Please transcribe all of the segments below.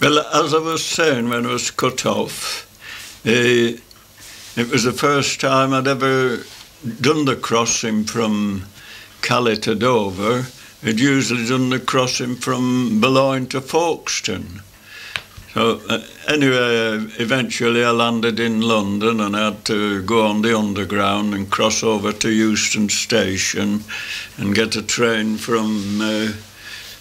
Well, as I was saying when I was cut off, it was the first time I'd ever done the crossing from Calais to Dover. I'd usually done the crossing from Boulogne to Folkestone. So anyway, eventually I landed in London and I had to go on the Underground and cross over to Euston Station and get a train from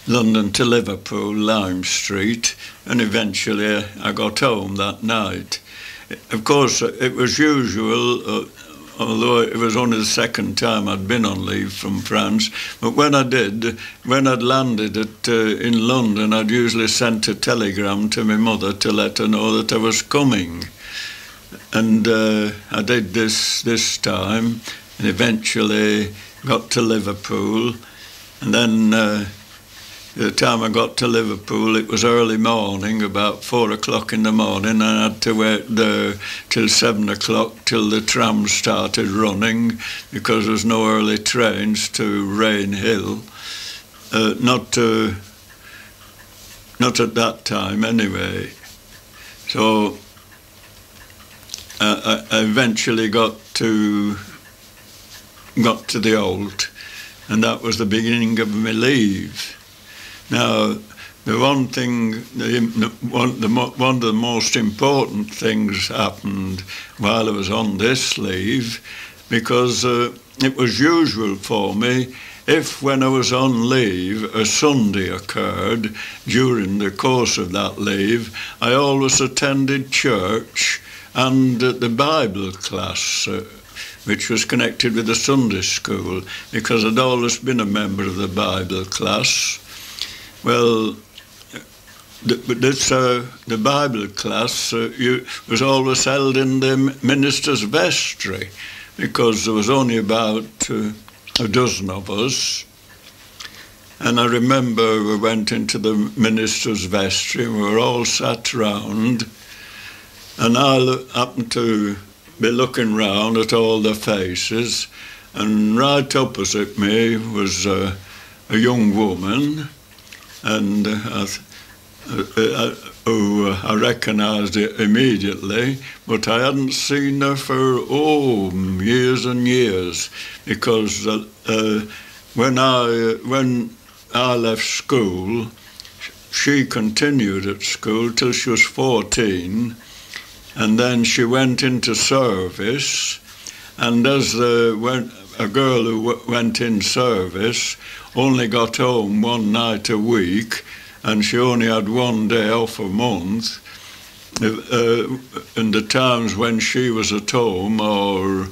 London to Liverpool, Lime Street, and eventually I got home that night. Of course, it was usual, although it was only the second time I'd been on leave from France, but when I'd landed in London, I'd usually sent a telegram to my mother to let her know that I was coming. And I did this time, and eventually got to Liverpool, and then the time I got to Liverpool, it was early morning, about 4 o'clock in the morning, and I had to wait there till 7 o'clock till the trams started running because there was no early trains to Rain Hill. Not at that time anyway. So I eventually got to the Holt, and that was the beginning of my leave. Now, the one thing, one of the most important things happened while I was on this leave, because it was usual for me, if when I was on leave a Sunday occurred during the course of that leave, I always attended church and the Bible class, which was connected with the Sunday school, because I'd always been a member of the Bible class. Well, the Bible class was always held in the minister's vestry, because there was only about a dozen of us. And I remember we went into the minister's vestry, and we were all sat round, and I happened to be looking round at all the faces, and right opposite me was a young woman, and who I recognised it immediately, but I hadn't seen her for years and years, because when I left school, she continued at school till she was 14, and then she went into service, and as a girl who went in service only got home one night a week, and she only had one day off a month, in the times when she was at home, I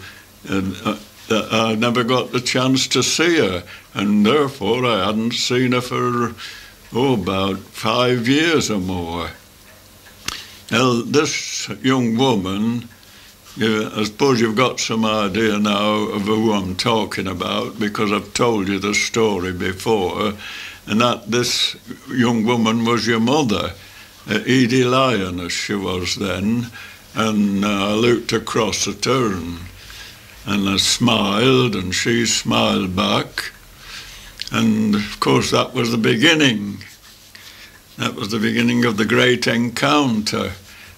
never got the chance to see her, and therefore I hadn't seen her for about 5 years or more. Now, this young woman, I suppose you've got some idea now of who I'm talking about, because I've told you the story before, and that this young woman was your mother, Edie Lyon, as she was then. And I looked across at her, and I smiled, and she smiled back. And of course that was the beginning. That was the beginning of the great encounter,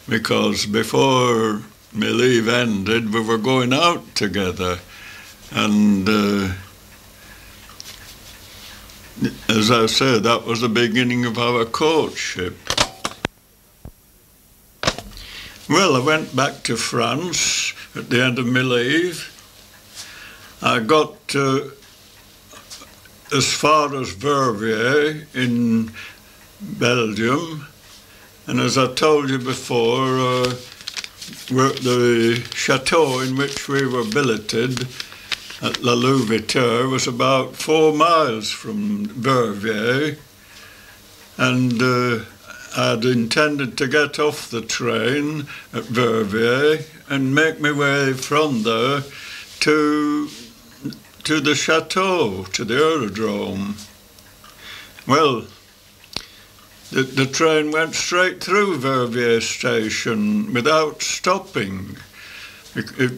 because before my leave ended, we were going out together, and as I said, that was the beginning of our courtship. Well, I went back to France at the end of my leave. I got as far as Verviers in Belgium, and as I told you before, the chateau in which we were billeted at La Louveteur was about 4 miles from Verviers, and I'd intended to get off the train at Verviers and make my way from there to the chateau, to the aerodrome. Well, the train went straight through Verviers station without stopping. It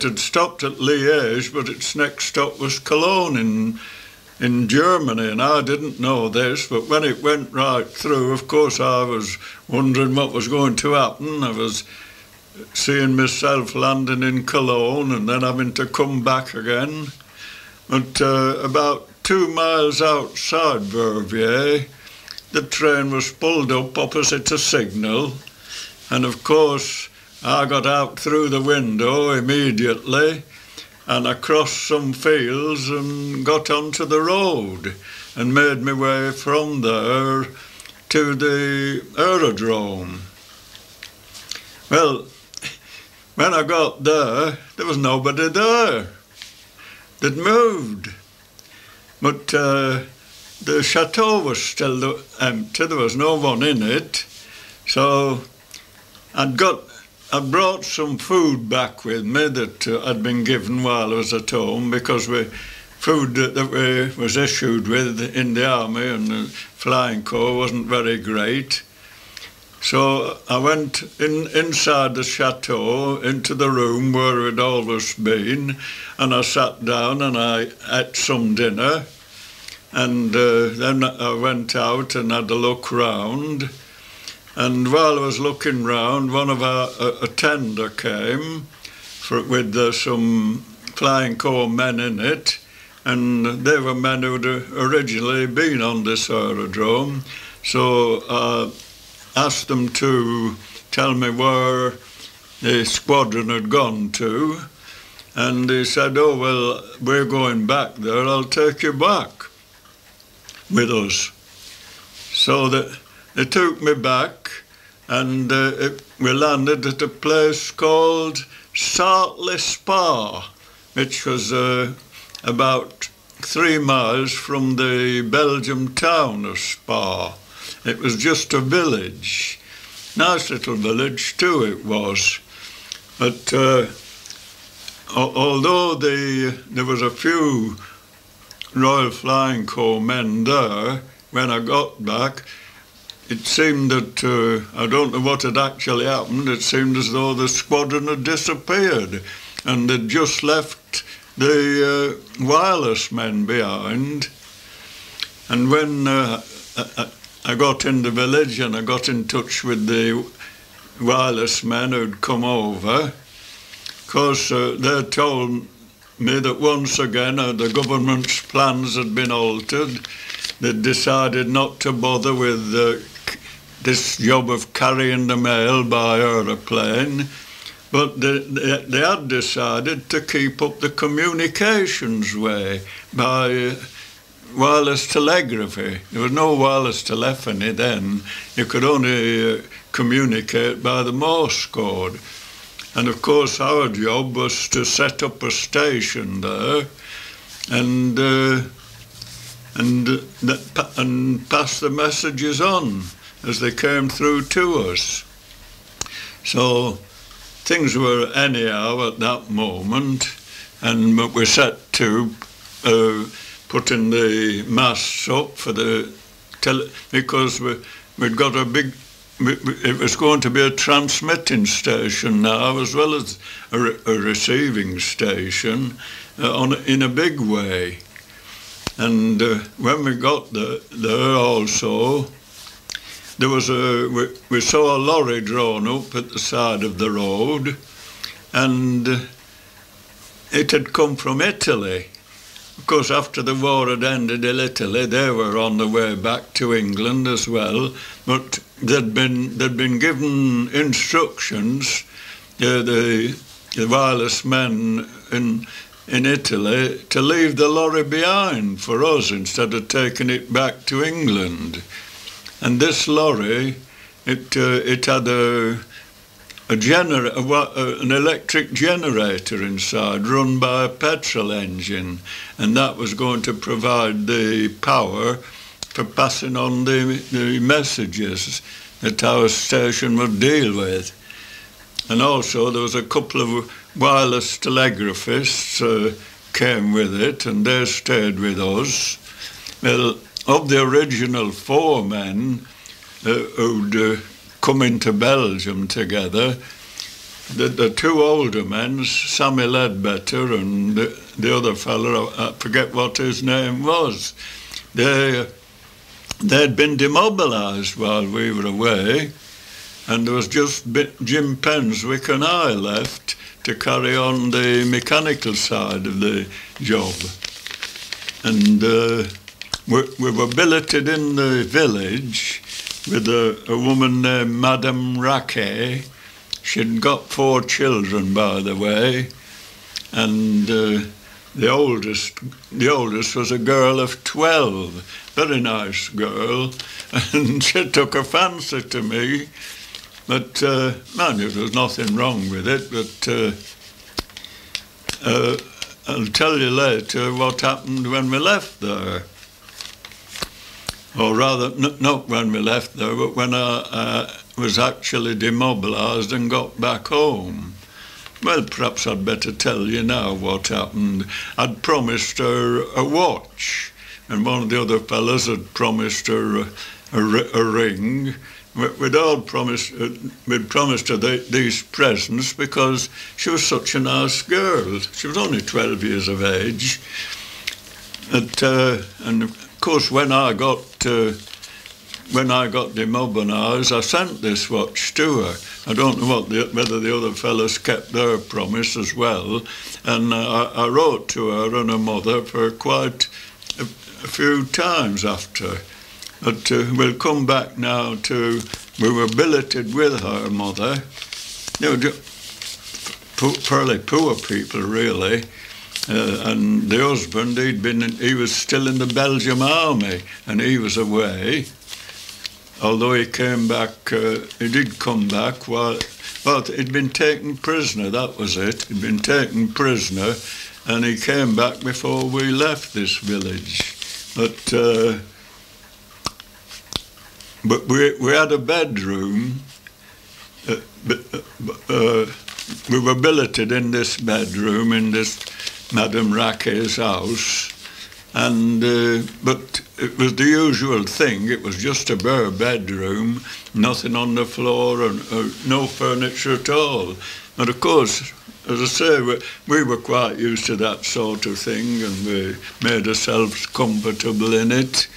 had stopped at Liège, but its next stop was Cologne in Germany, and I didn't know this, but when it went right through, of course, I was wondering what was going to happen. I was seeing myself landing in Cologne and then having to come back again. But about 2 miles outside Verviers, the train was pulled up opposite a signal, and of course I got out through the window immediately, and I crossed some fields and got onto the road and made my way from there to the aerodrome. Well, when I got there was nobody there. They'd moved. But the chateau was still empty, there was no one in it. So I brought some food back with me that I'd been given while I was at home, because food that we was issued with in the army and the flying corps wasn't very great. So I went inside the chateau into the room where I'd always been, and I sat down and I ate some dinner, and then I went out and had a look round. And while I was looking round, one of a tender came with some flying corps men in it, and they were men who'd originally been on this aerodrome. So I asked them to tell me where the squadron had gone to, and they said, "Oh, well, we're going back there, I'll take you back with us." So they took me back, and we landed at a place called Sartley Spa, which was about 3 miles from the Belgium town of Spa. It was just a village. Nice little village too it was. But although there was a few Royal Flying Corps men there, when I got back, it seemed that, I don't know what had actually happened, it seemed as though the squadron had disappeared and they'd just left the wireless men behind. And when I got in the village and I got in touch with the wireless men who'd come over, because they told me that once again the government's plans had been altered. They'd decided not to bother with this job of carrying the mail by aeroplane, but they had decided to keep up the communications way by wireless telegraphy. There was no wireless telephony then. You could only communicate by the Morse code. And of course our job was to set up a station there and pass the messages on as they came through to us. So things were anyhow at that moment, and we set to putting the masts up for because we'd got a big. It was going to be a transmitting station now, as well as a receiving station, in a big way. And when we got there also, there was we saw a lorry drawn up at the side of the road, and it had come from Italy. Of course, after the war had ended in Italy, they were on the way back to England as well, but they'd been given instructions, the wireless men in Italy, to leave the lorry behind for us instead of taking it back to England. And this lorry, it had an electric generator inside, run by a petrol engine, and that was going to provide the power for passing on the messages that our station would deal with. And also there was a couple of wireless telegraphists came with it, and they stayed with us. Well, of the original 4 men who'd come into Belgium together, the 2 older men, Sammy Ledbetter and the other fellow, I forget what his name was, they'd been demobilised while we were away, and there was just Jim Penswick and I left to carry on the mechanical side of the job. And we were billeted in the village with a woman named Madame Raquet. She'd got 4 children, by the way, and the oldest was a girl of 12, very nice girl, and she took a fancy to me. But man, there was nothing wrong with it. But I'll tell you later what happened when we left there. Or rather, not when we left there, but when I was actually demobilised and got back home. Well, perhaps I'd better tell you now what happened. I'd promised her a watch, and one of the other fellas had promised her a ring. We'd promised her these presents because she was such a nice girl. She was only 12 years of age. And of course, when I got demobilised, I sent this watch to her. I don't know whether the other fellas kept their promise as well. And I wrote to her and her mother for quite a few times after. But we'll come back now to, we were billeted with her mother. They were fairly poor people, really. And the husband, he was still in the Belgium army, and he was away. Although he came back, he did come back well, he'd been taken prisoner, that was it. He'd been taken prisoner, and he came back before we left this village. But we had a bedroom. We were billeted in this bedroom in this Madame Raquet's house, and but it was the usual thing. It was just a bare bedroom, nothing on the floor, and no furniture at all. And of course, as I say, we were quite used to that sort of thing, and we made ourselves comfortable in it.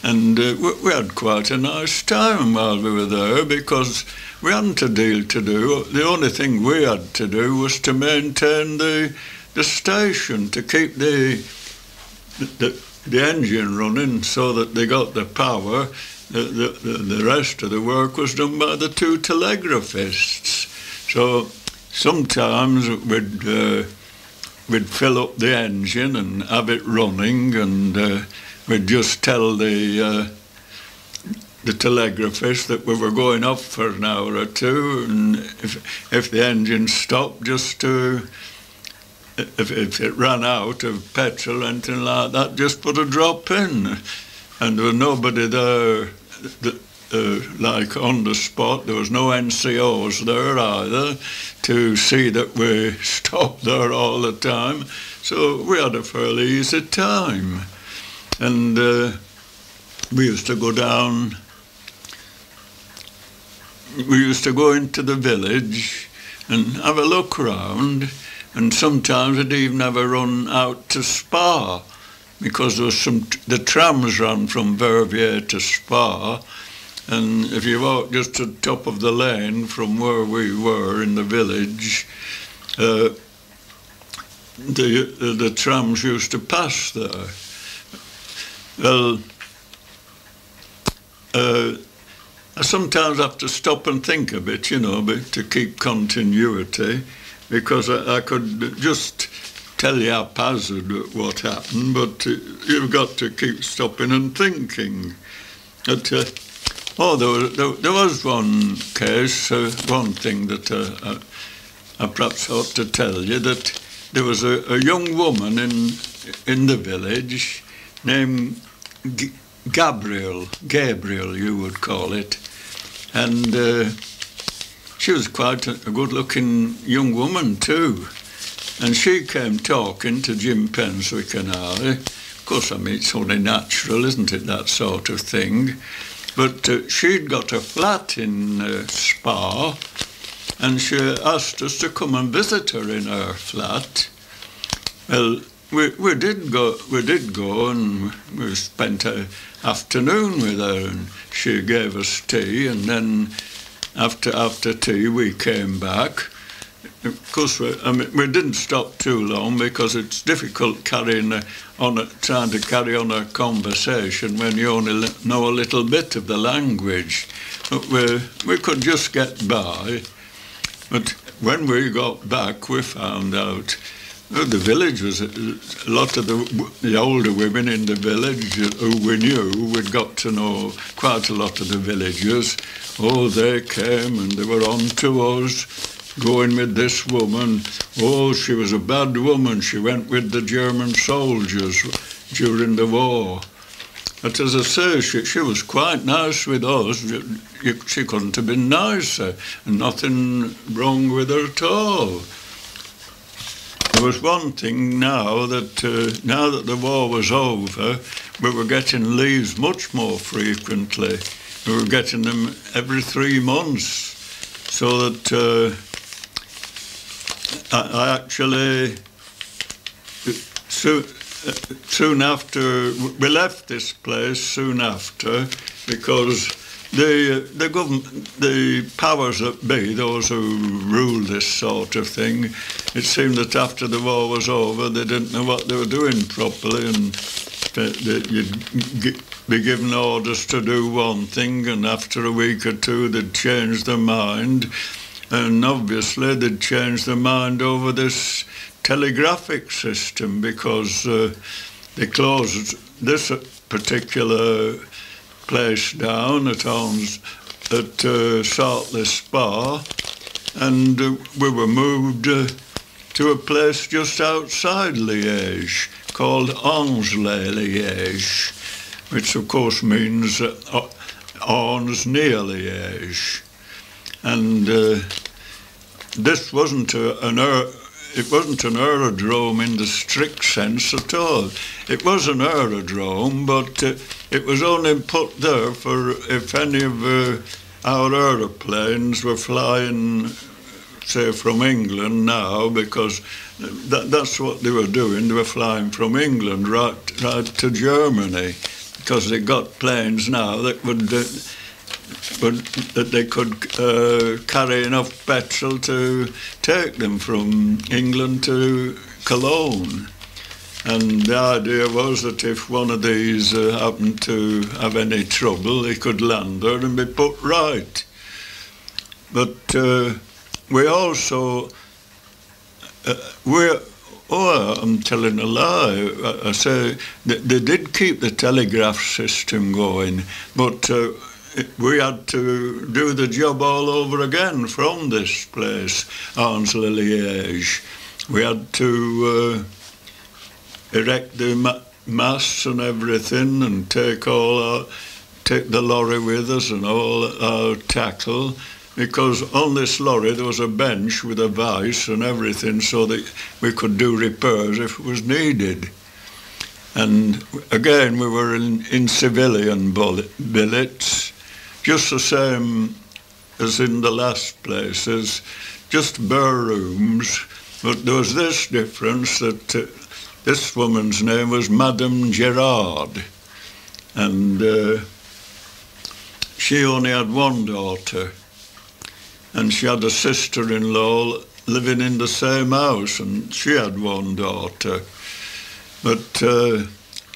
And we had quite a nice time while we were there, because we hadn't a deal to do. The only thing we had to do was to maintain the station, to keep the engine running so that they got the power. The rest of the work was done by the 2 telegraphists. So sometimes we'd fill up the engine and have it running, and we'd just tell the telegraphist that we were going off for an hour or two, and if the engine stopped, just to, if it ran out of petrol or anything like that, just put a drop in. And there was nobody there, like on the spot. There was no NCOs there either to see that we stopped there all the time. So we had a fairly easy time. And we used to go down, we used to go into the village and have a look round, and sometimes we'd even have a run out to Spa, because there was the trams ran from Verviers to Spa, and if you walked just to the top of the lane from where we were in the village, the trams used to pass there. Well, I sometimes have to stop and think a bit, you know, to keep continuity, because I could just tell you haphazard what happened, but you've got to keep stopping and thinking. But, there was one case, one thing that I perhaps ought to tell you, that there was a young woman in the village named Gabriel, you would call it, and she was quite a good-looking young woman too, and she came talking to Jim Penswick and I. Of course, I mean, it's only natural, isn't it, that sort of thing, but she'd got a flat in Spa, and she asked us to come and visit her in her flat. Well, we did go, and we spent an afternoon with her, and she gave us tea, and then after tea we came back. Of course, we didn't stop too long because it's difficult trying to carry on a conversation when you only know a little bit of the language. But we could just get by. But when we got back, we found out the village was a lot of the older women in the village who we knew. We'd got to know quite a lot of the villagers. Oh, they came and they were on to us, going with this woman. Oh, she was a bad woman. She went with the German soldiers during the war. But as I say, she was quite nice with us. She couldn't have been nicer, and nothing wrong with her at all. There was one thing now that the war was over, we were getting leaves much more frequently. We were getting them every 3 months, so that I actually soon after we left this place soon after, because the government, the powers that be, those who rule this sort of thing, it seemed that after the war was over they didn't know what they were doing properly, and you'd be given orders to do one thing, and after a week or two they'd change their mind, and obviously they'd change their mind over this telegraphic system, because they closed this particular place down at Sartley Spa, and we were moved to a place just outside Liège called Angers-Liège, which of course means Arns near Liège. And this wasn't it wasn't an aerodrome in the strict sense at all. It was an aerodrome, but it was only put there for if any of our aeroplanes were flying, say, from England now, because that's what they were doing. They were flying from England right to Germany, because they got planes now that that they could carry enough petrol to take them from England to Cologne. And the idea was that if one of these happened to have any trouble, he could land there and be put right. But we also, I'm telling a lie. I say they did keep the telegraph system going, but we had to do the job all over again from this place, Angers-Liège. We had to erect the masts and everything, and take the lorry with us and all our tackle, because on this lorry there was a bench with a vice and everything, so that we could do repairs if it was needed. And again, we were in civilian billets, just the same as in the last places, just bare rooms. But there was this difference, that this woman's name was Madame Gerard, and she only had one daughter, and she had a sister-in-law living in the same house, and she had one daughter. But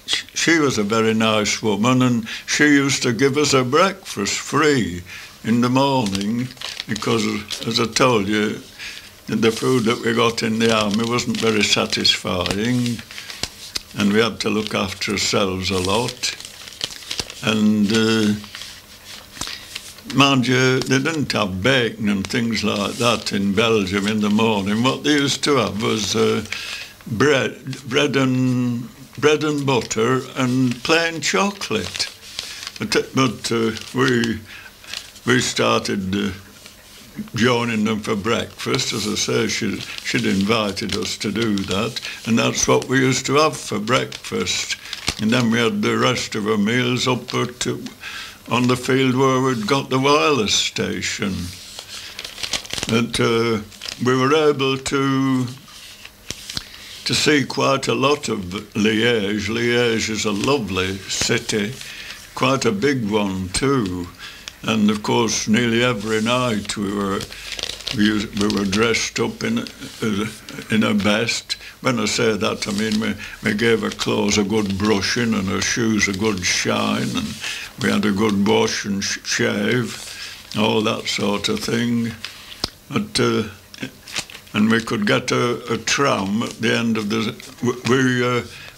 she was a very nice woman, and she used to give us a breakfast free in the morning, because, as I told you, the food that we got in the army wasn't very satisfying, and we had to look after ourselves a lot. And mind you, they didn't have bacon and things like that in Belgium in the morning. What they used to have was bread and butter and plain chocolate. But we started joining them for breakfast. As I say, she'd invited us to do that, and that's what we used to have for breakfast. And then we had the rest of our meals up on the field where we'd got the wireless station. But we were able to to see quite a lot of Liège. Liège is a lovely city, quite a big one too. And of course, nearly every night we were dressed up in our best. When I say that, I mean we gave our clothes a good brushing and our shoes a good shine, and we had a good wash and shave, all that sort of thing. But and we could get a tram at the end of the.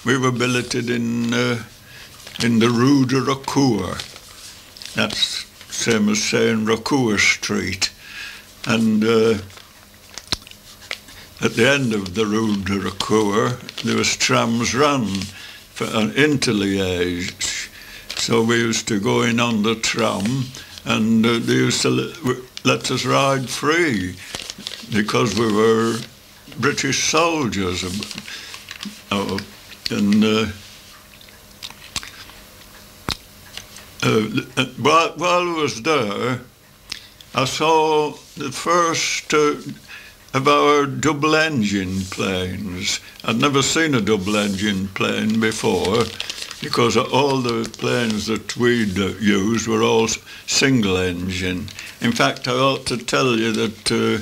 We were billeted in the Rue de Recour. That's same as saying Recour Street. And at the end of the Rue de Recour, there was trams run into Liège. So we used to go in on the tram, and they used to let us ride free because we were British soldiers. While I was there, I saw the first of our double-engine planes. I'd never seen a double-engine plane before, because all the planes that we'd used were all single-engine. In fact, I ought to tell you that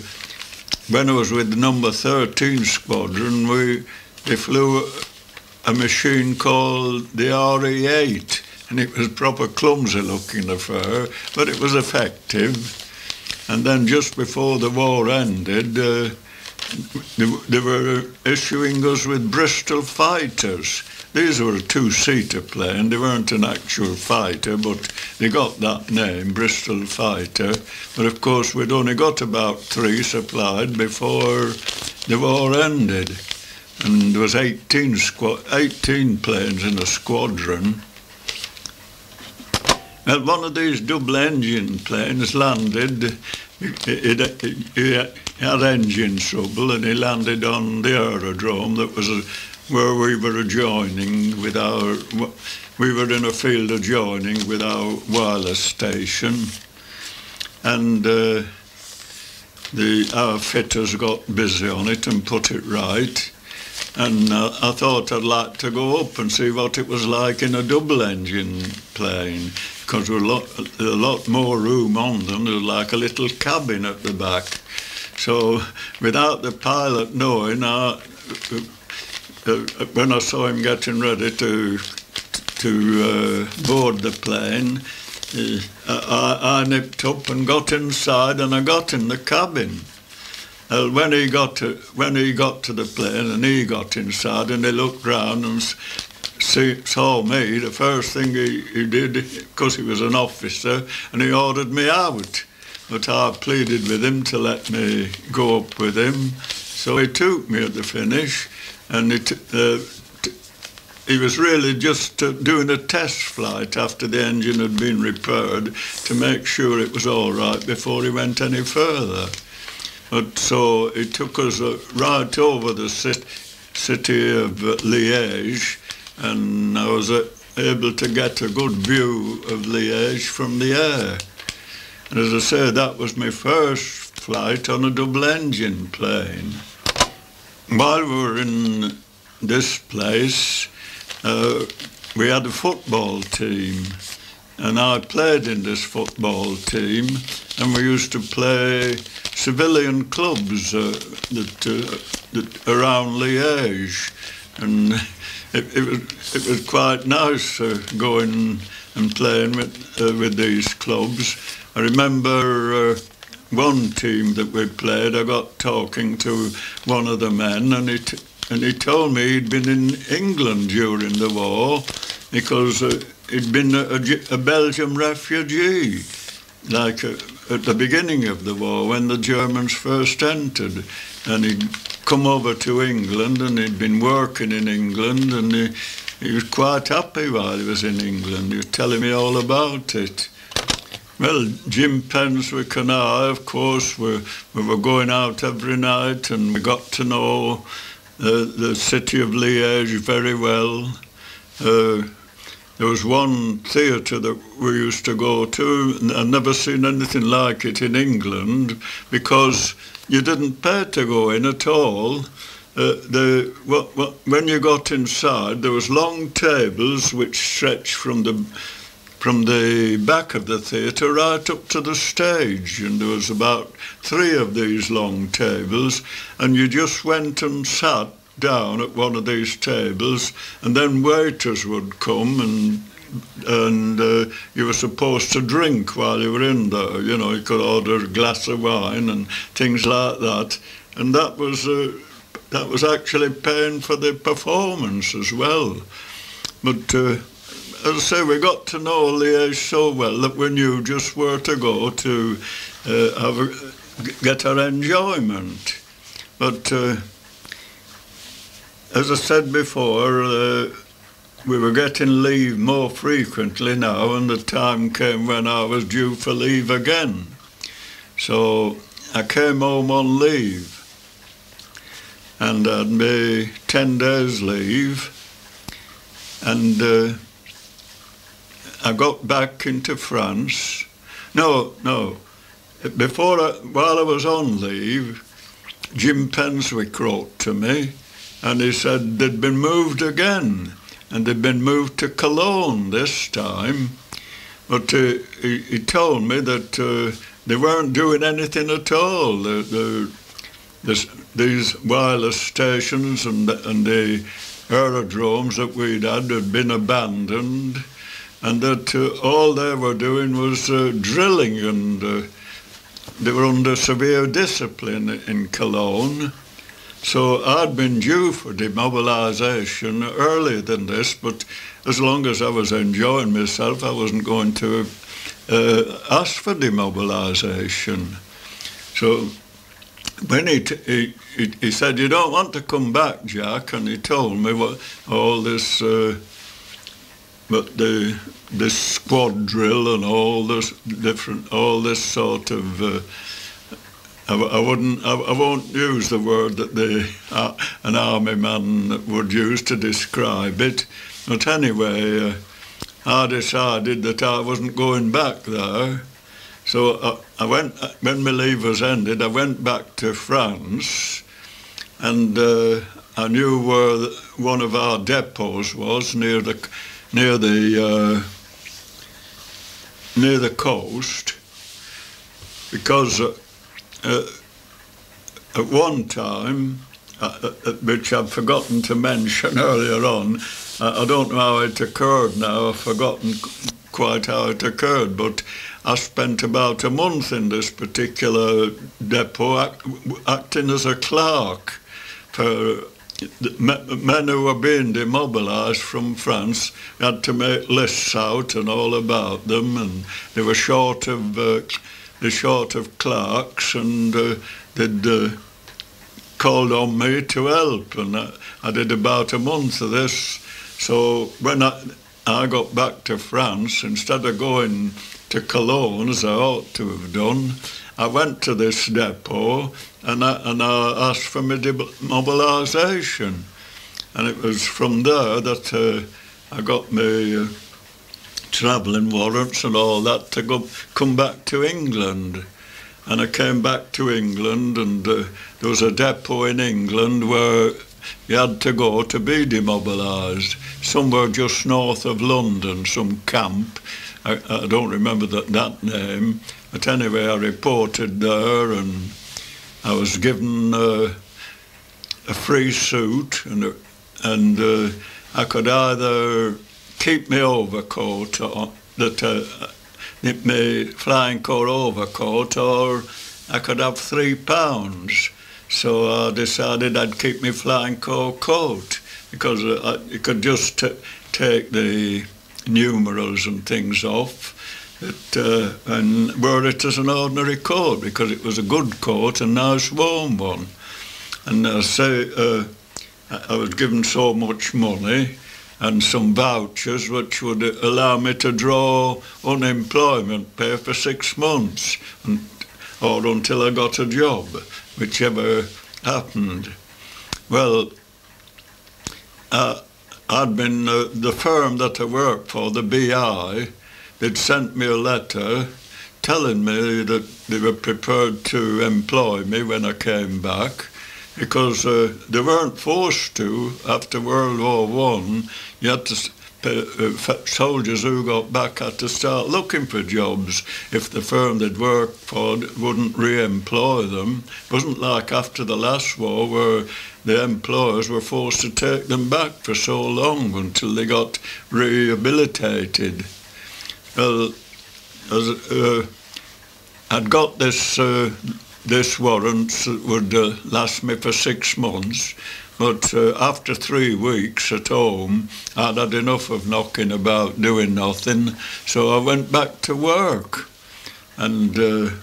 when I was with the number 13 Squadron, they flew a machine called the RE-8, and it was proper clumsy-looking affair, but it was effective. And then just before the war ended, they were issuing us with Bristol fighters. These were a two-seater plane. They weren't an actual fighter, but they got that name, Bristol Fighter. But of course, we'd only got about 3 supplied before the war ended. And there was 18 planes in a squadron. Well, one of these double-engine planes landed. He had engine trouble, and he landed on the aerodrome that was where we were adjoining with our. We were in a field adjoining with our wireless station, and our fitters got busy on it and put it right. And I thought I'd like to go up and see what it was like in a double-engine plane, because there was a lot more room on them. There was like a little cabin at the back. So without the pilot knowing, when I saw him getting ready to board the plane, I nipped up and got inside, and I got in the cabin. When he got to the plane and he got inside and he looked round and saw me, the first thing he did, because he was an officer, and he ordered me out. But I pleaded with him to let me go up with him. So he took me at the finish, and he was really just doing a test flight after the engine had been repaired to make sure it was all right before he went any further. But so he took us right over the city of Liège, and I was able to get a good view of Liège from the air. And as I say, that was my first flight on a double-engine plane. While we were in this place, we had a football team, and I played in this football team, and we used to play civilian clubs that around Liège, and it was quite nice going and playing with these clubs. I remember one team that we played. I got talking to one of the men, and he told me he'd been in England during the war because he'd been a Belgian refugee, like at the beginning of the war when the Germans first entered, and he'd come over to England, and he'd been working in England, and he was quite happy while he was in England. He was telling me all about it. Well, Jim Penswick and I, of course, we were going out every night, and we got to know the city of Liège very well. There was one theatre that we used to go to, and I'd never seen anything like it in England, because you didn't pay to go in at all. when you got inside, there was long tables which stretched from the back of the theatre right up to the stage, and there was about 3 of these long tables, and you just went and sat down at one of these tables, and then waiters would come, and you were supposed to drink while you were in there. You know, you could order a glass of wine and things like that, and that was actually paying for the performance as well. But as I say, we got to know Liège so well that we knew just where to go to get our enjoyment. But as I said before, we were getting leave more frequently now, and the time came when I was due for leave again. So I came home on leave, and I had me 10 days leave, and I got back into France. No. While I was on leave, Jim Penswick wrote to me, and he said they'd been moved again, and they'd been moved to Cologne this time. But he told me that they weren't doing anything at all. These wireless stations and the aerodromes that we'd had been abandoned, and that all they were doing was drilling, and they were under severe discipline in Cologne. So I'd been due for demobilisation earlier than this, but as long as I was enjoying myself, I wasn't going to ask for demobilisation. So when he said, "You don't want to come back, Jack," and he told me what all this, this squad drill and all this sort of. I won't use the word that an army man would use to describe it, but anyway, I decided that I wasn't going back there. So I went, when my leave was ended, I went back to France, and I knew where one of our depots was near the coast, because at one time, which I've forgotten to mention earlier on, I don't know how it occurred now, I've forgotten quite how it occurred, but I spent about a month in this particular depot acting as a clerk for men who were being demobilised from France. We had to make lists out and all about them, and they were short of clerks, and they'd called on me to help, and I did about a month of this. So when I got back to France, instead of going to Cologne as I ought to have done, I went to this depot and I asked for my demobilisation, and it was from there that I got my travelling warrants and all that to come back to England. And I came back to England, and there was a depot in England where you had to go to be demobilised, somewhere just north of London, some camp. I don't remember that name, but anyway, I reported there, and I was given a free suit, and I could either keep my overcoat on, my flying corps overcoat, or I could have £3. So I decided I'd keep my flying corps coat, because you could just take the numerals and things off and wear it as an ordinary coat, because it was a good coat, a nice warm one. And I was given so much money and some vouchers which would allow me to draw unemployment pay for 6 months, or until I got a job, whichever happened. Well, I'd been, the firm that I worked for, the BI, they'd sent me a letter telling me that they were prepared to employ me when I came back, because they weren't forced to after World War One. You had to. Soldiers who got back had to start looking for jobs if the firm they'd worked for wouldn't re-employ them. It wasn't like after the last war where the employers were forced to take them back for so long until they got rehabilitated. Well, I'd got this warrant that would last me for 6 months. But after 3 weeks at home, I'd had enough of knocking about doing nothing, so I went back to work. And of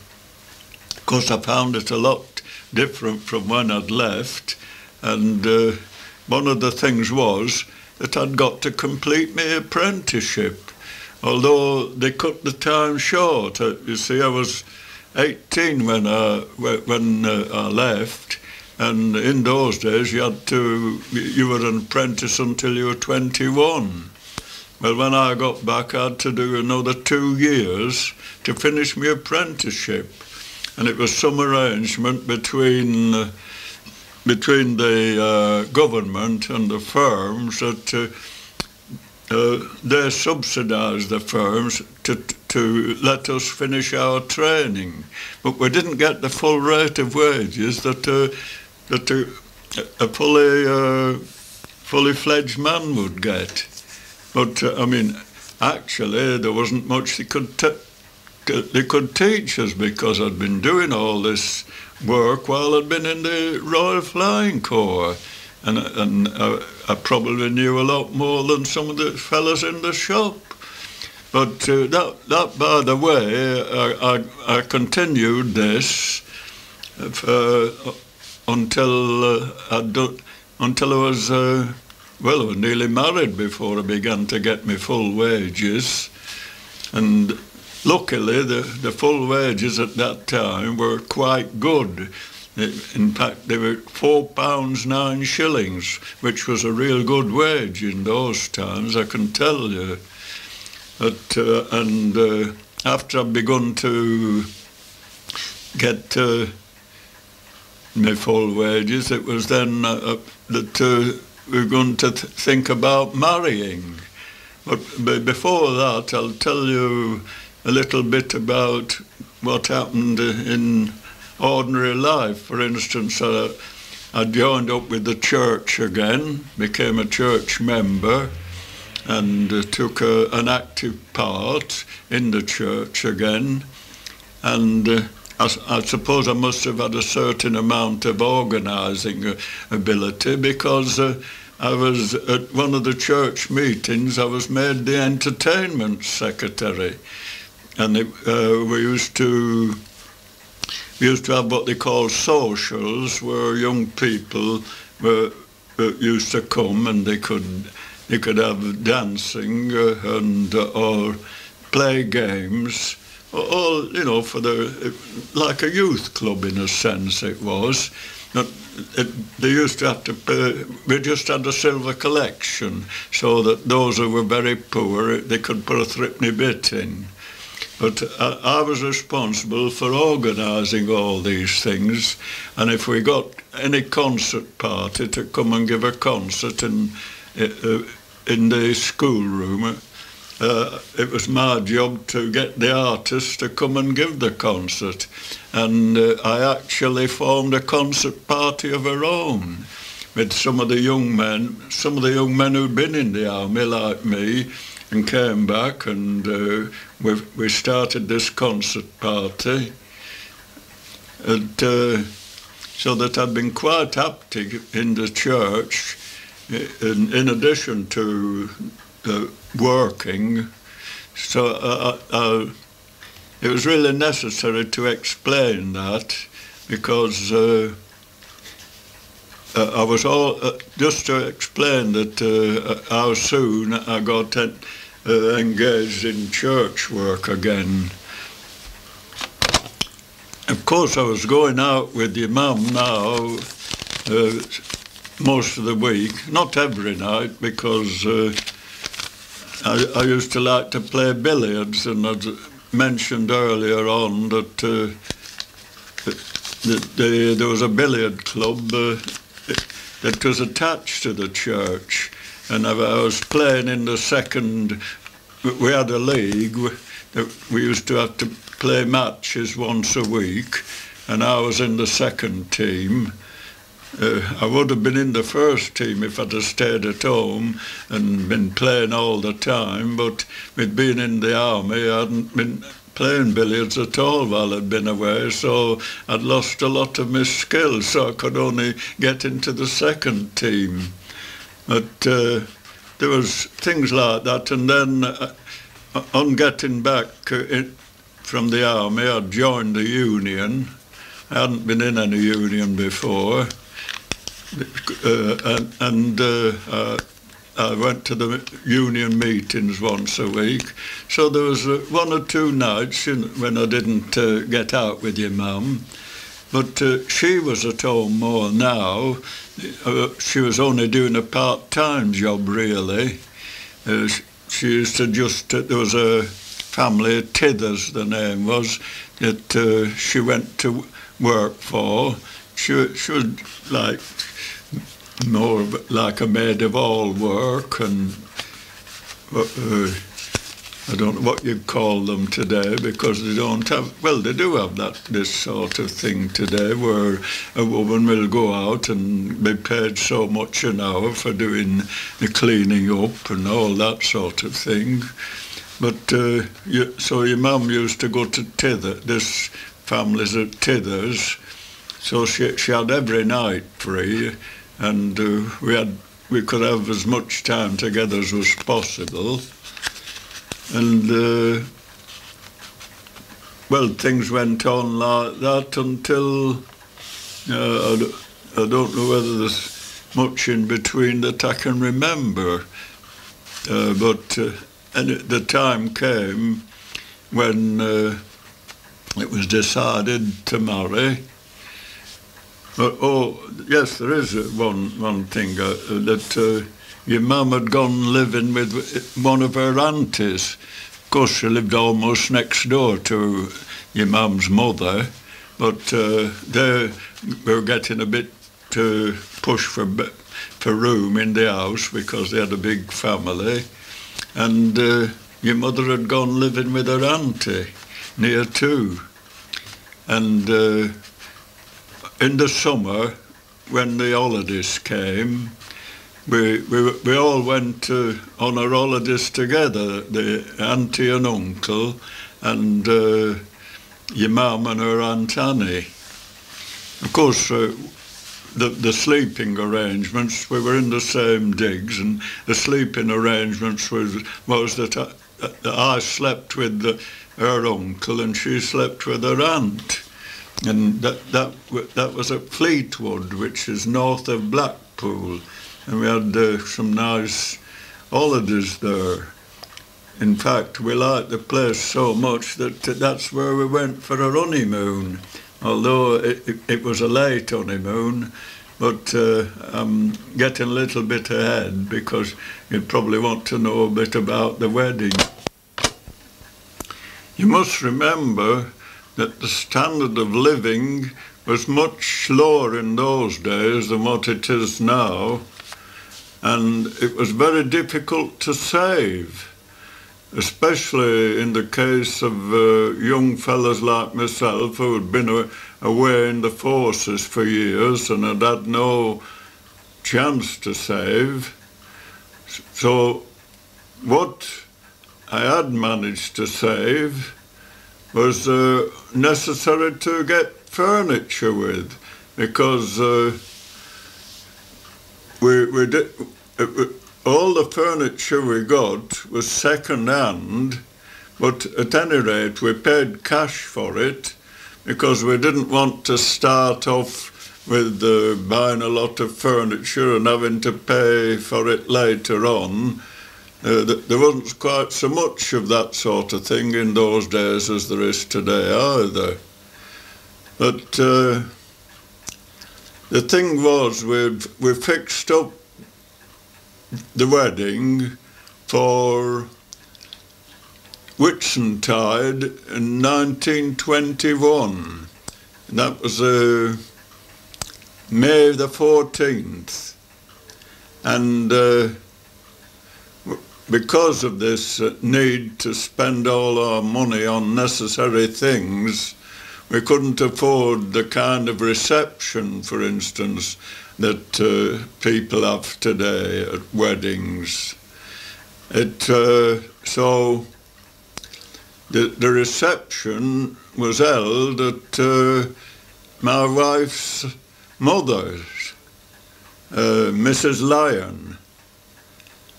course I found it a lot different from when I'd left. And one of the things was that I'd got to complete my apprenticeship, although they cut the time short. You see, I was 18 when I left. And in those days, you were an apprentice until you were 21. Well, when I got back, I had to do another 2 years to finish my apprenticeship. And it was some arrangement between the government and the firms that they subsidised the firms to let us finish our training. But we didn't get the full rate of wages that a fully fledged man would get. But I mean, actually, there wasn't much they could teach us, because I'd been doing all this work while I'd been in the Royal Flying Corps, and I probably knew a lot more than some of the fellas in the shop. But that by the way, I continued this until I was I was nearly married before I began to get my full wages. And luckily the full wages at that time were quite good. In fact, they were £4 9 shillings, which was a real good wage in those times, I can tell you. But after I'd begun to get my full wages, it was then that we were going to think about marrying. But before that, I'll tell you a little bit about what happened in ordinary life. For instance, I joined up with the church again, became a church member, and took an active part in the church again. And I suppose I must have had a certain amount of organising ability, because I was at one of the church meetings, I was made the entertainment secretary. And we used to have what they call socials, where young people used to come, and they could have dancing and or play games, all, you know, like a youth club in a sense it was. They used to have to pay. We just had a silver collection, so that those who were very poor, they could put a threepenny bit in. But I was responsible for organising all these things, and if we got any concert party to come and give a concert in the schoolroom, it was my job to get the artists to come and give the concert. And I actually formed a concert party of our own with some of the young men who'd been in the army like me and came back, and we started this concert party. And, so that I'd been quite active in the church in addition to working. So it was really necessary to explain that, because I was just to explain that how soon I got engaged in church work again. Of course, I was going out with your mum now most of the week, not every night, because I used to like to play billiards, and I'd mentioned earlier on that there was a billiard club that was attached to the church, and I was playing in the second. We had a league. We used to have to play matches once a week, and I was in the second team. I would have been in the first team if I'd have stayed at home and been playing all the time, but with being in the army, I hadn't been playing billiards at all while I'd been away, so I'd lost a lot of my skills, so I could only get into the second team. But there was things like that, and then on getting back from the army, I joined the union. I hadn't been in any union before. I went to the union meetings once a week. So there was 1 or 2 nights when I didn't get out with your mum. But she was at home more now. She was only doing a part-time job, really. She used to there was a family, Tithers the name was, that she went to work for. She was like more like a maid of all work, and I don't know what you'd call them today, because they don't have, well, they do have this sort of thing today, where a woman will go out and be paid so much an hour for doing the cleaning up and all that sort of thing. But so your mum used to go to this family's at Tithers, so she had every night free, and we could have as much time together as was possible. And well, things went on like that until I don't know whether there's much in between that I can remember, but the time came when it was decided to marry. Oh, yes, there is one thing, that your mum had gone living with one of her aunties. Of course, she lived almost next door to your mum's mother, but they were getting a bit push for room in the house because they had a big family. And your mother had gone living with her auntie near too. And in the summer, when the holidays came, we all went on our holidays together, the auntie and uncle, and your mum and her Aunt Annie. Of course, the sleeping arrangements, we were in the same digs, and the sleeping arrangements was that I slept with her uncle and she slept with her aunt. And that was at Fleetwood, which is north of Blackpool. And we had some nice holidays there. In fact, we liked the place so much that that's where we went for our honeymoon. Although it was a late honeymoon, but I'm getting a little bit ahead because you'd probably want to know a bit about the wedding. You must remember that the standard of living was much lower in those days than what it is now, and it was very difficult to save, especially in the case of young fellas like myself who had been away in the forces for years and had had no chance to save. So what I had managed to save was necessary to get furniture with, because all the furniture we got was second-hand, but at any rate we paid cash for it because we didn't want to start off with buying a lot of furniture and having to pay for it later on. There wasn't quite so much of that sort of thing in those days as there is today either. But the thing was, we fixed up the wedding for Whitsuntide in 1921. that was May the 14th. And because of this need to spend all our money on necessary things, we couldn't afford the kind of reception, for instance, that people have today at weddings. So the reception was held at my wife's mother's, Mrs. Lyon.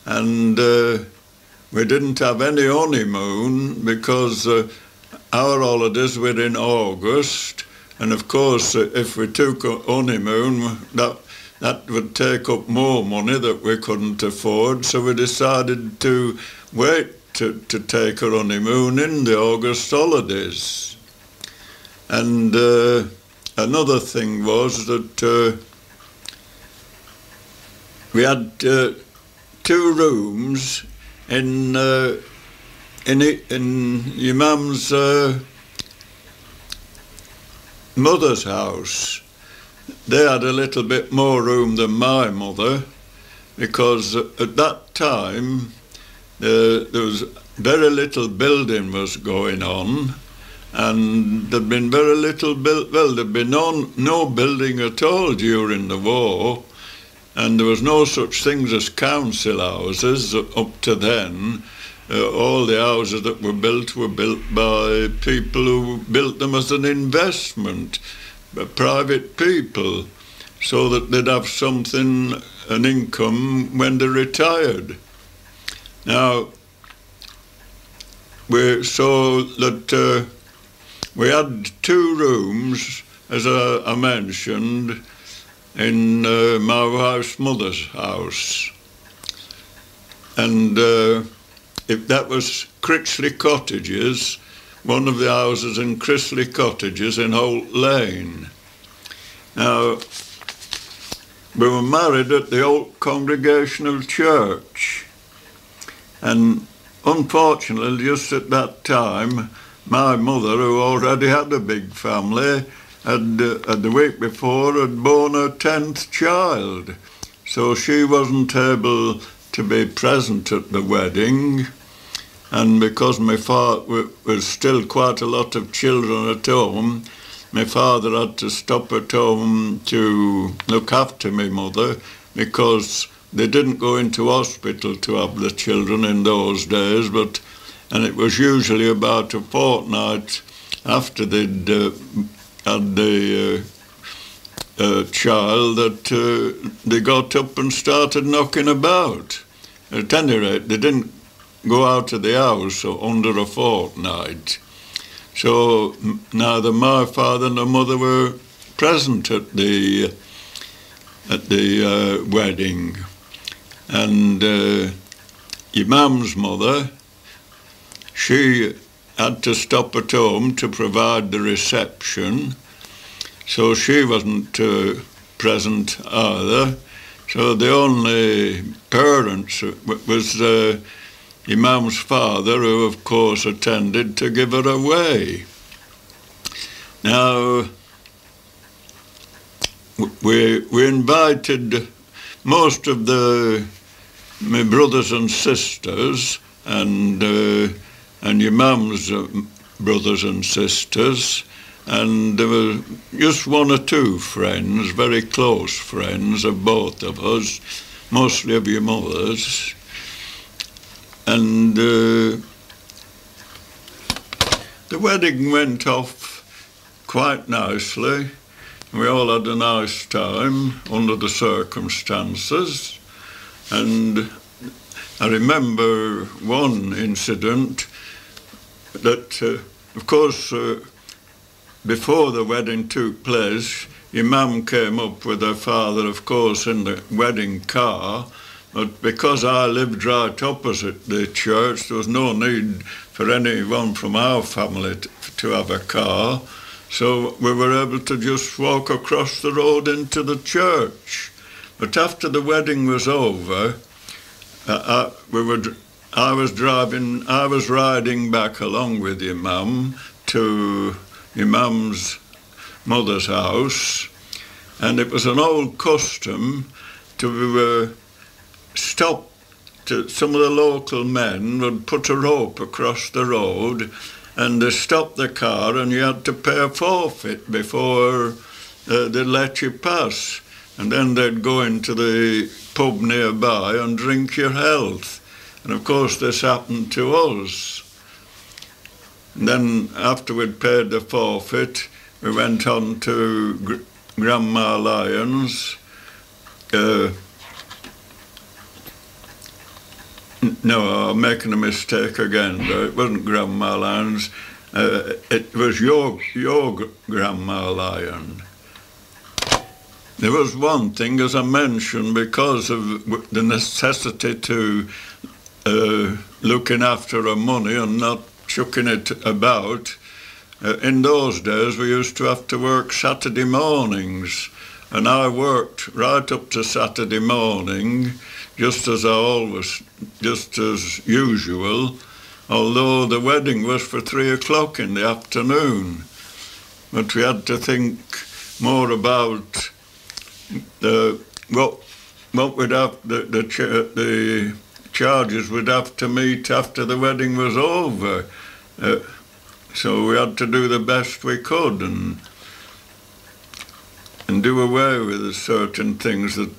And we didn't have any honeymoon because our holidays were in August, and of course if we took a honeymoon that would take up more money that we couldn't afford, so we decided to wait to take our honeymoon in the August holidays. And another thing was that we had 2 rooms in your mum's mother's house. They had a little bit more room than my mother, because at that time there was very little building was going on, and there'd been very little there'd been no building at all during the war, and there was no such things as council houses up to then. All the houses that were built by people who built them as an investment, private people, so that they'd have something, an income when they retired. Now, we saw that we had 2 rooms, as I mentioned, in my wife's mother's house. And if that was Critchley Cottages, one of the houses in Critchley Cottages in Holt Lane. Now, we were married at the Old Congregational Church, and unfortunately just at that time my mother, who already had a big family, had the week before had born her 10th child, so she wasn't able to be present at the wedding. And because my father was still quite a lot of children at home, my father had to stop at home to look after my mother, because they didn't go into hospital to have the children in those days, and it was usually about a fortnight after they'd had the child that they got up and started knocking about. At any rate, they didn't go out of the house under a fortnight. So neither my father nor mother were present at the wedding. And your mum's mother, she had to stop at home to provide the reception, so she wasn't present either. So the only parents was your mum's father, who of course attended to give her away. Now, we invited most of my brothers and sisters, and your mum's brothers and sisters, and there were just 1 or 2 friends, very close friends of both of us, mostly of your mother's. And the wedding went off quite nicely. We all had a nice time under the circumstances. And I remember one incident that, of course, before the wedding took place, your mum came up with her father, of course, in the wedding car. But because I lived right opposite the church, there was no need for anyone from our family to have a car. So we were able to just walk across the road into the church. But after the wedding was over, I was riding back along with your mum to your mum's mother's house, and it was an old custom to stop. Some of the local men would put a rope across the road and they stopped the car, and you had to pay a forfeit before they'd let you pass. And then they'd go into the pub nearby and drink your health. And of course this happened to us. And then after we'd paid the forfeit, we went on to Grandma Lyons. No, I'm making a mistake again. It wasn't Grandma Lyons. It was your Grandma Lyon. There was one thing, as I mentioned, because of the necessity to looking after her money and not chucking it about. In those days, we used to have to work Saturday mornings, and I worked right up to Saturday morning, just as usual, although the wedding was for 3 o'clock in the afternoon. But we had to think more about what we'd have, the charges we'd have to meet after the wedding was over. So we had to do the best we could and do away with certain things that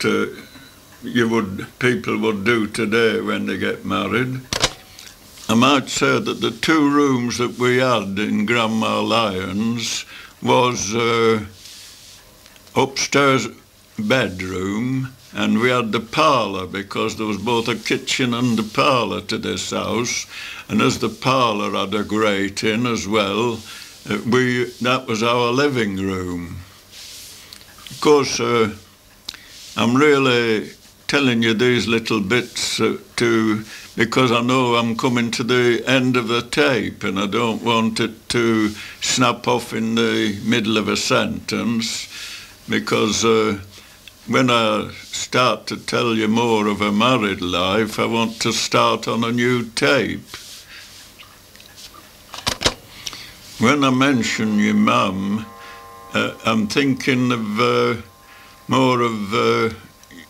people would do today when they get married. I might say that the 2 rooms that we had in Grandma Lyons was upstairs bedroom, and we had the parlour, because there was both a kitchen and a parlour to this house, and as the parlour had a grate in as well, that was our living room. Of course, I'm really telling you these little bits because I know I'm coming to the end of the tape, and I don't want it to snap off in the middle of a sentence, because when I start to tell you more of a married life, I want to start on a new tape. When I mention your mum, I'm thinking of more of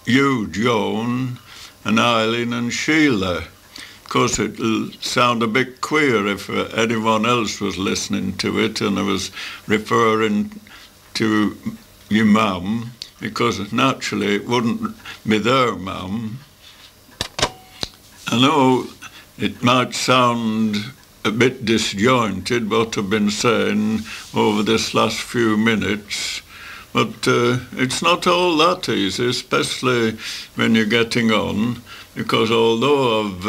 you, Joan, and Eileen and Sheila. Of course, it'll sound a bit queer if anyone else was listening to it and I was referring to your mum, because naturally it wouldn't be their mum. I know it might sound a bit disjointed what I've been saying over this last few minutes, but it's not all that easy, especially when you're getting on, because although I've